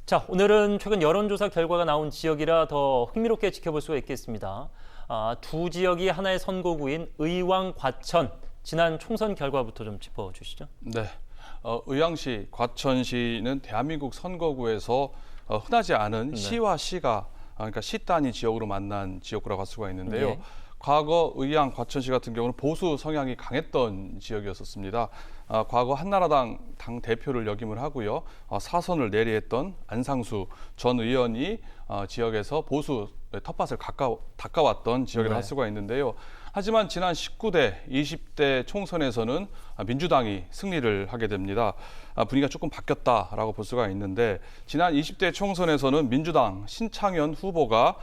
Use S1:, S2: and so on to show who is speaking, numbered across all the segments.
S1: 자, 오늘은 최근 여론조사 결과가 나온 지역이라 더 흥미롭게 지켜볼 수가 있겠습니다. 두 지역이 하나의 선거구인 의왕, 과천, 지난 총선 결과부터 좀 짚어주시죠.
S2: 네, 의왕시, 과천시는 대한민국 선거구에서 흔하지 않은 시와 시가 그러니까 시 단위 지역으로 만난 지역구라고 할 수가 있는데요.
S1: 예.
S2: 과거 의왕, 과천시 같은 경우는 보수 성향이 강했던 지역이었습니다. 과거 한나라당 당 대표를 역임을 하고요. 사선을 내리했던 안상수 전 의원이 지역에서 보수 텃밭을 닦아왔던 지역이라 할 수가 있는데요. 하지만 지난 19대, 20대 총선에서는 민주당이 승리를 하게 됩니다. 분위기가 조금 바뀌었다라고 볼 수가 있는데 지난 20대 총선에서는 민주당 신창현 후보가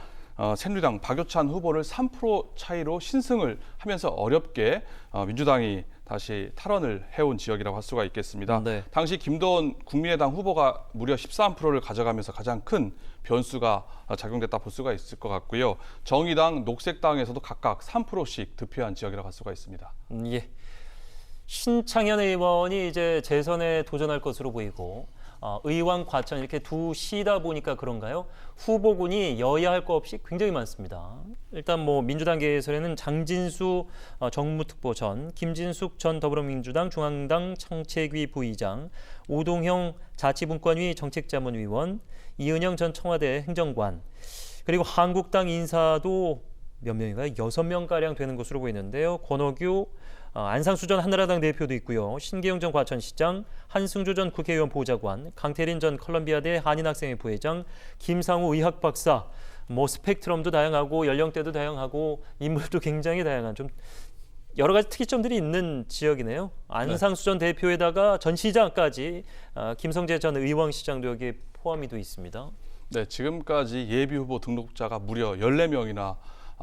S2: 새누리당 박효찬 후보를 3% 차이로 신승을 하면서 어렵게 민주당이 다시 탈원을 해온 지역이라고 할 수가 있겠습니다.
S1: 네.
S2: 당시 김도원 국민의당 후보가 무려 13%를 가져가면서 가장 큰 변수가 작용됐다 볼 수가 있을 것 같고요. 정의당, 녹색당에서도 각각 3%씩 득표한 지역이라고 할 수가 있습니다.
S1: 예. 신창현 의원이 이제 재선에 도전할 것으로 보이고 의왕, 과천 이렇게 두 시다 보니까 그런가요? 후보군이 여야 할 거 없이 굉장히 많습니다. 일단 뭐 민주당계에서는 장진수 정무특보 전, 김진숙 전 더불어민주당 중앙당 정책위 부의장, 오동형 자치분권위 정책자문위원, 이은영 전 청와대 행정관, 그리고 한국당 인사도 몇 명인가요? 6명가량 되는 것으로 보이는데요. 권오규, 안상수 전 한나라당 대표도 있고요. 신계영 전 과천시장, 한승조 전 국회의원 보좌관, 강태린 전 컬럼비아대 한인학생회 부회장, 김상우 의학박사, 뭐 스펙트럼도 다양하고 연령대도 다양하고 인물도 굉장히 다양한 좀 여러 가지 특이점들이 있는 지역이네요. 안상수 전 대표에다가 전 시장까지 김성재 전 의왕시장도 여기에 포함이 돼 있습니다.
S2: 네, 지금까지 예비 후보 등록자가 무려 14명이나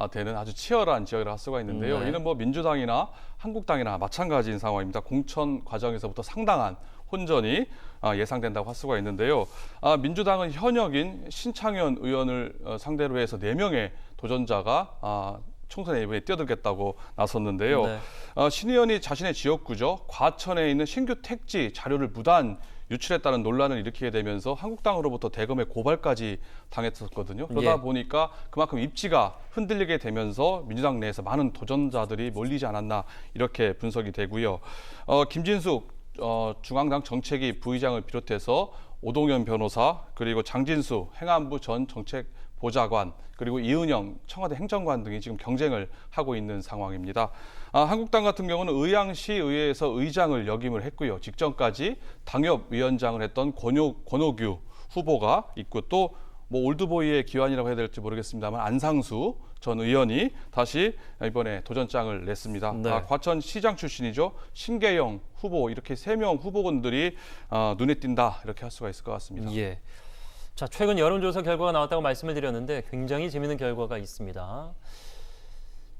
S2: 되는 아주 치열한 지역이라 할 수가 있는데요.
S1: 네.
S2: 이는 뭐 민주당이나 한국당이나 마찬가지인 상황입니다. 공천 과정에서부터 상당한 혼전이 예상된다고 할 수가 있는데요. 민주당은 현역인 신창현 의원을 상대로 해서 4명의 도전자가 총선에 이번에 뛰어들겠다고 나섰는데요.
S1: 네.
S2: 신 의원이 자신의 지역구죠. 과천에 있는 신규 택지 자료를 무단 유출했다는 논란을 일으키게 되면서 한국당으로부터 대검의 고발까지 당했었거든요. 그러다
S1: 예.
S2: 보니까 그만큼 입지가 흔들리게 되면서 민주당 내에서 많은 도전자들이 몰리지 않았나 이렇게 분석이 되고요. 김진숙 중앙당 정책위 부의장을 비롯해서 오동현 변호사 그리고 장진수 행안부 전 정책보좌관 그리고 이은영 청와대 행정관 등이 지금 경쟁을 하고 있는 상황입니다. 한국당 같은 경우는 의왕시 의회에서 의장을 역임을 했고요. 직전까지 당협위원장을 했던 권오규 후보가 있고 또 뭐 올드보이의 기환이라고 해야 될지 모르겠습니다만 안상수 전 의원이 다시 이번에 도전장을 냈습니다.
S1: 네.
S2: 과천시장 출신이죠. 신계영 후보 이렇게 3명 후보군들이 눈에 띈다 이렇게 할 수가 있을 것 같습니다.
S1: 예. 자, 최근 여론조사 결과가 나왔다고 말씀을 드렸는데 굉장히 재미있는 결과가 있습니다.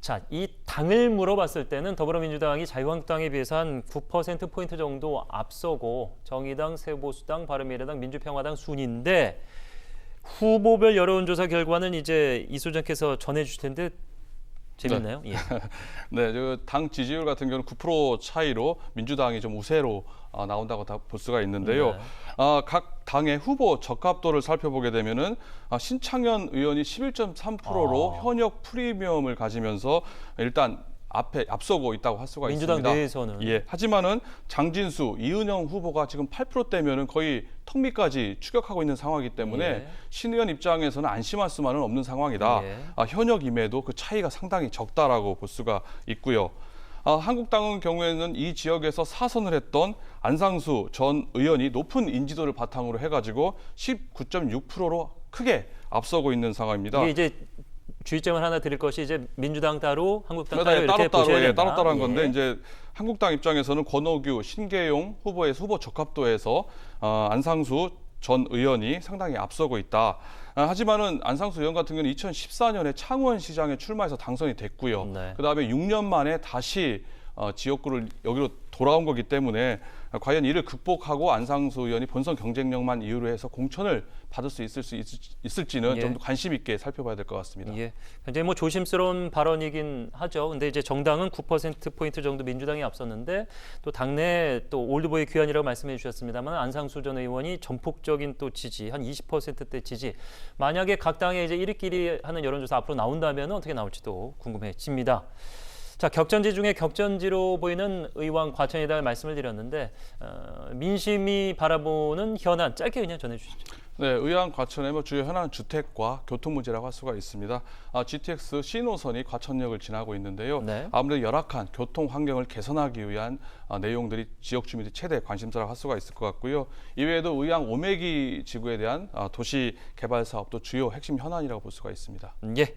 S1: 자, 이 당을 물어봤을 때는 더불어민주당이 자유한국당에 비해서 한 9%포인트 정도 앞서고 정의당, 새보수당, 바른미래당, 민주평화당 순인데 후보별 여론조사 결과는 이제 이소장께서 전해주실 텐데 재밌나요? 예.
S2: 네, 당 지지율 같은 경우는 9% 차이로 민주당이 좀 우세로 나온다고 볼 수가 있는데요.
S1: 네.
S2: 각 당의 후보 적합도를 살펴보게 되면은 신창현 의원이 11.3%로 현역 프리미엄을 가지면서 일단 앞서고 있다고 할 수가
S1: 민주당
S2: 있습니다.
S1: 내에서는.
S2: 예. 하지만은 장진수, 이은영 후보가 지금 8%대면은 거의 턱 밑까지 추격하고 있는 상황이기 때문에
S1: 예.
S2: 신 의원 입장에서는 안심할 수만은 없는 상황이다.
S1: 예.
S2: 현역임에도 그 차이가 상당히 적다라고 볼 수가 있고요. 한국당은 경우에는 이 지역에서 사선을 했던 안상수 전 의원이 높은 인지도를 바탕으로 해가지고 19.6%로 크게 앞서고 있는 상황입니다.
S1: 이게 이제 주의점을 하나 드릴 것이 이제 민주당 따로 한국당 따로 이렇게
S2: 따로
S1: 보셔야 된다.
S2: 따로 한 건데
S1: 예.
S2: 이제 한국당 입장에서는 권오규, 신계용 후보의 후보 적합도에서 안상수 전 의원이 상당히 앞서고 있다. 하지만은 안상수 의원 같은 경우는 2014년에 창원시장에 출마해서 당선이 됐고요.
S1: 네.
S2: 그다음에 6년 만에 다시 지역구를 여기로 돌아온 거기 때문에 과연 이를 극복하고 안상수 의원이 본선 경쟁력만 이유로 해서 공천을 받을 수 있을지는
S1: 예.
S2: 좀 더 관심 있게 살펴봐야 될 것 같습니다.
S1: 예, 굉장히 뭐 조심스러운 발언이긴 하죠. 근데 이제 정당은 9%포인트 정도 민주당이 앞섰는데 또 당내 또 올드보이 귀환이라고 말씀해 주셨습니다만 안상수 전 의원이 전폭적인 또 지지, 한 20%대 지지. 만약에 각 당의 이제 1위끼리 하는 여론조사 앞으로 나온다면 어떻게 나올지도 궁금해집니다. 자, 격전지 중에 격전지로 보이는 의왕 과천에 대한 말씀을 드렸는데 민심이 바라보는 현안 짧게 그냥 전해주시죠.
S2: 네, 의왕 과천의 주요 현안 주택과 교통 문제라고 할 수가 있습니다. GTX C노선이 과천역을 지나고 있는데요.
S1: 네.
S2: 아무래도 열악한 교통 환경을 개선하기 위한 내용들이 지역 주민들이 최대 관심사라고 할 수가 있을 것 같고요. 이외에도 의왕 오메기 지구에 대한 도시 개발 사업도 주요 핵심 현안이라고 볼 수가 있습니다.
S1: 예.